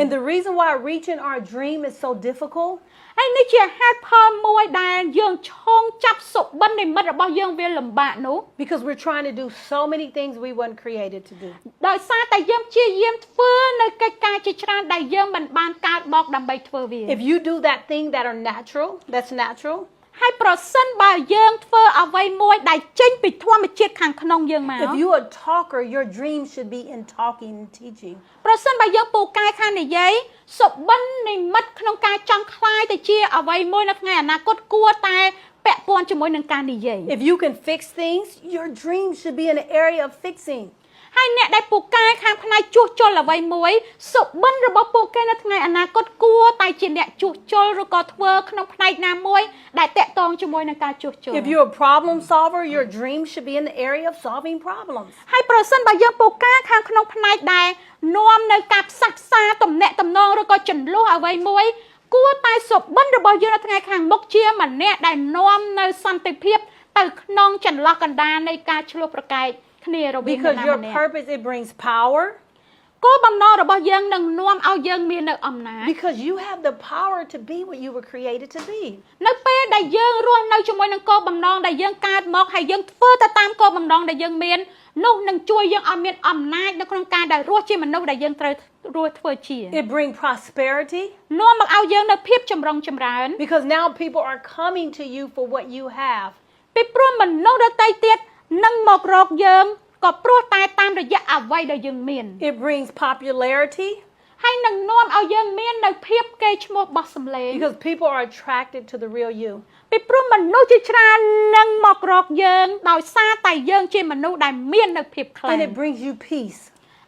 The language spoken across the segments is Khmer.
And the reason why reaching our dream is so difficult ហើយនេះជាហេតុផលមួយដែលយើងឈោងចាប់សុបិននិមិត្តរបស់យើងវាលំបាកនោះ because we're trying to do so many things we weren't created to do. ដោយសារតែយើងព្យាយាមធ្វើនៅកិច្ចការជាច្រើនដែលយើងមិនបានកើតមកដើម្បីធ្វើវា If you do that thing that's natural, ហើយប្រសិនបើយើងធ្វើអ្វីមួយដែលចេញពីធម្មជាតិខាងក្នុងយើងមក if you a talker, your dream should be in talking and teaching. ប្រសិនបើយើងពូកែខាងនិយាយសុបិននិមិត្តក្នុងការចង់ខ្លាយទៅជាអ្វីមួយនៅថ្ងៃអនាគតគួរតែពាក់ព័ន្ធជាមួយនឹងការនិយាយ If you can fix things, your dream should be in the area of fixing. ហើយអ្នកដែលពូកែខាងផ្នែកជួសជុលអ្វីមួយសុបិនរបស់ពូកែនៅថ្ងៃអនាគតគួរតែជាអ្នកជួសជុលឬក៏ធ្វើក្នុងផ្នែកណាមួយដែលតាក់ទងជាមួយនឹងការជួសជុល If you're a problem solver, your dream should be in the area of solving problems. ហើយប្រសិនបើយើងពូកែខាងក្នុងផ្នែកដែលនាំនៅការផ្សះផ្សាទំនាក់ទំនងឬក៏ចំនួនអ្វីមួយគួរតែសុបិនរបស់យើងនៅថ្ងៃខាងមុខជាម្នាក់ដែលនាំនៅសន្តិភាពទៅក្នុងចន្លោះកណ្ដាលនៃការឆ្លោះប្រកែកគ្នារវាង Because អ្នកណា your ម្នាក់ purpose, it brings power. គោលបំណងរបស់យើងនឹងនាំឲ្យយើងមាននៅអំណាច Because you have the power to be what you were created to be. នៅពេលដែលយើងរស់នៅជាមួយនឹងគោលបំណងដែលយើងកើតមកហើយយើងធ្វើទៅតាមគោលបំណងដែលយើងមាននោះនឹងជួយយើងឲ្យមានអំណាចនៅក្នុងការដែលរស់ជាមនុស្សដែលយើងត្រូវរស់ធ្វើជា It brings prosperity. នាំមកឲ្យយើងនៅភាពចម្រុងចម្រើន Because now people are coming to you for what you have. ពីព្រោះមនុស្សដទៃទៀតនឹងមករកយើងក៏ព្រោះតែតាមរយៈអ្វីដែលយើងមាន It brings popularity. ហើយនឹងនាំឲ្យយើងមាននៅភាពកេរ្តិ៍ឈ្មោះបោះសម្លេង Because people are attracted to the real you. ពីព្រោះមនុស្សជាច្រើននឹងមករកយើងដោយសារតែយើងជាមនុស្សដែលមាននៅភាពខ្លាំង And it brings you peace.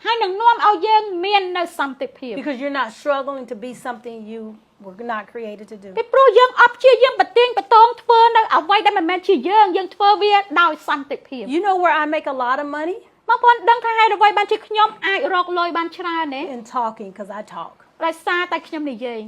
ហើយនឹងនាំឲ្យយើងមាននៅសន្តិភាព Because you're not struggling to be something you were not created to do. ពីព្រោះយើងអត់ព្យាយាមបន្ទាញបន្ទងធ្វើនៅអ្វីដែលមិនមែនជាយើងធ្វើវាដោយសន្តិភាព You know where I make a lot of money? បងប្អូនដឹងថាហេតុអ្វីបានជាខ្ញុំអាចរកលុយបានច្រើនទេ In talking, because I talk. ដោយសារតែខ្ញុំនិយាយ